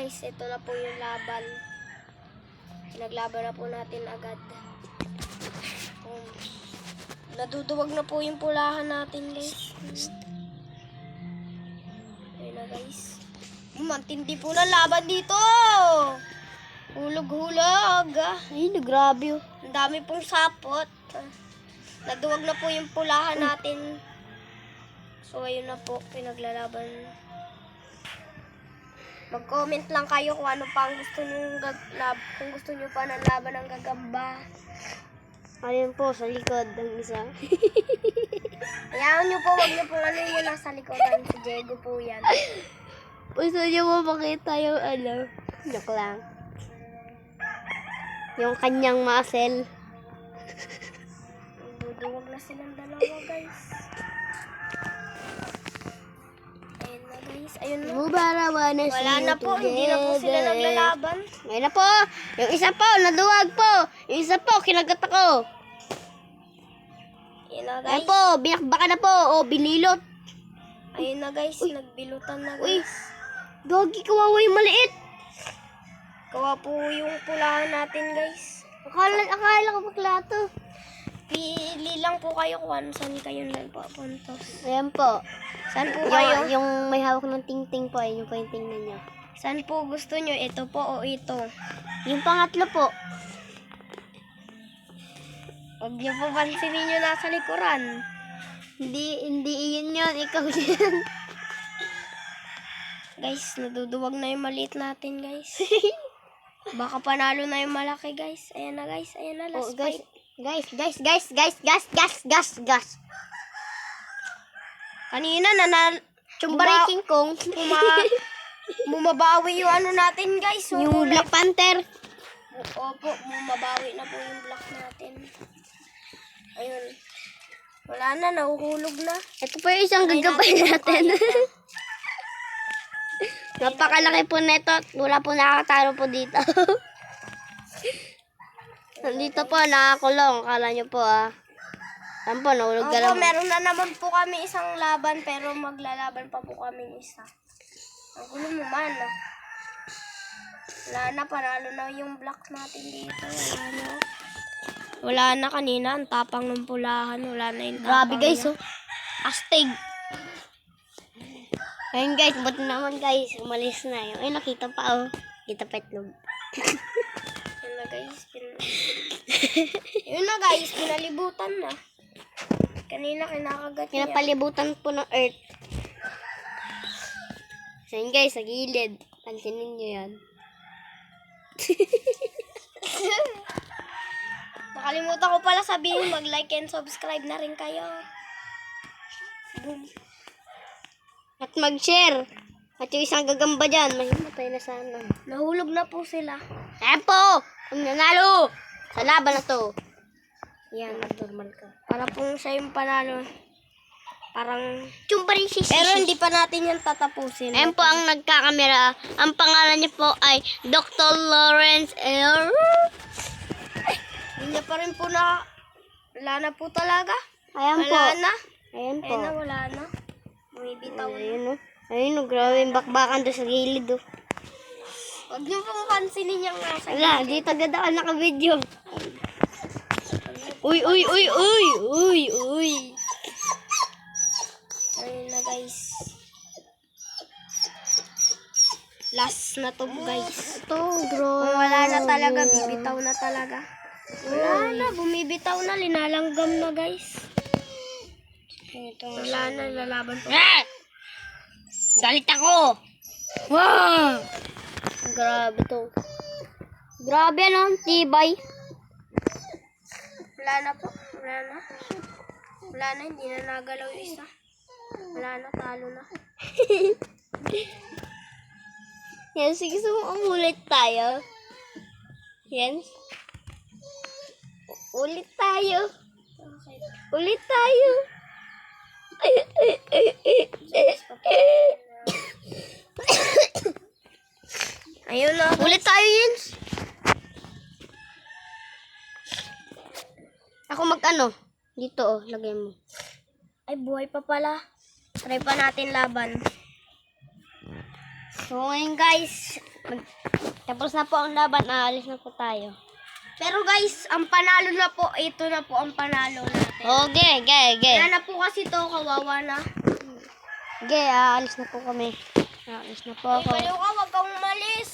guys, ito na po yung laban. Pinaglaban na po natin agad. Naduduwag na po yung pulahan natin guys. Ayun na guys. Mantindi po na laban dito. Hulog-hulog. Ay, grabe. Ang dami pong sapot. Naduwag na po yung pulahan natin. So, ayun na po. Pinaglalaban. Mag-comment lang kayo kung ano pa ang gusto nyo kung gusto nyo pa ng laban ng gagamba. Ayun po, sa likod ang isa. Hayaan nyo po, wag nyo pong ano yung nasa likodan. Si Diego po yan. Gusto nyo mo makita yung ano? Joke lang. Yung kanyang muscle. Duduwag na silang dalawa guys. Ayun na guys. Ayun na. Mubarawa na Wala na po, hindi na po sila naglalaban. Ngayon na po. Yung isa po, naduwag po. Yung isa po, kinagat ako. Ayun na Ayun guys. po, binakbaka na po. O, binilot. Ayun na guys, nagbilutan na Uy. guys. Doggy, kawawa yung maliit. Kawa po yung pulahan natin guys. Akala ko baklato. Pili lang po kayo kung ano saan kayo nagpapuntos. Ayan po. Saan po kayo? Yung may hawak ng ting-ting po, yun po yung tingnan nyo. Saan po gusto nyo? Ito po o ito? Yung pangatlo po. Huwag nyo po pansinin nyo nasa likuran. Hindi iyon yun, ikaw yun. Guys, naduduwag na yung maliit natin guys. Baka panalo na yung malaki guys. Ayan na guys, ayan na last Guys, fight. gas. Kanina Chumbari King Kong. bumabawi yung ano natin guys. So, Yung Black Panther. opo, bumabawi na po yung block natin. Ayun. Wala na, nahuhulog na. Ito po yung isang gagabay natin. Napakalaki po neto. Wala po nakakatalo po dito. Nandito po, nakakulong. Akala nyo po Saan po, nahulog ka Opo, lang. meron na naman po kami isang laban pero maglalaban pa po kami isa. Ang gulo mo man. Wala na, panalo na yung block natin dito. Wala na kanina, ang tapang ng pulahan. Wala na yung tapang Grabe guys, niya. Astig. Ayun guys, buti naman guys, umalis na. Ayun, nakita pa Kita pa itlog. Yun na guys, yun na guys, pinalibutan na. Kanina kinakagat niya. Pinapalibutan po ng earth. So yun guys, sa gilid. Pansinin nyo yan. Nakalimutan ko pala sabihin, mag-like and subscribe na rin kayo. Boom. At mag-share. At yung isang gagamba dyan, mahimatay na sana. Nahulog na po sila. Ayan po! Ang nanalo! Sa laban na to. Yan, normal ka. Para pong siya yung panalo. Parang... Chumbari si Pero hindi pa natin yan tatapusin. Ayan po ang nagkakamera. Ang pangalan niya po ay Dr. Lawrence L. Hindi niya pa rin po na... Wala na po talaga. Ayan po. Wala na. Ayan po. Ayun na, wala na. Bumibitaw na. Ayun grabe yung bakbakan doon sa gilid Huwag niyo pong pansinin yung nasa Wala, dito agad ako naka-video. Uy! Ayun na guys. Last na to guys. Ito, bro. Kung wala na talaga, bibitaw na talaga. Wala na, bumibitaw na, linalanggam na guys. Wala na, lalaban po. Galit ako! Wow! Grabe to. Grabe no, tibay. Wala na po, wala na. Wala na, hindi na nagalaw yung isa. Wala na, talo na. Yan, sige, umulit tayo. Yan. Ulit tayo. Okay. Ulit tayo. Ayun na. Ulit tayo, Yens. Ako mag-ano? Dito, lagay mo. Ay, buhay pa pala. Try pa natin laban. So ngayon guys, tapos na po ang laban, aalis na po tayo. Pero guys, ang panalo na po, ito na po ang panalo natin. Okay, Kaya na po kasi to, kawawa na. Okay, aalis na po kami. Aalis na po Ay, ako. baliw ka, wag kang umalis.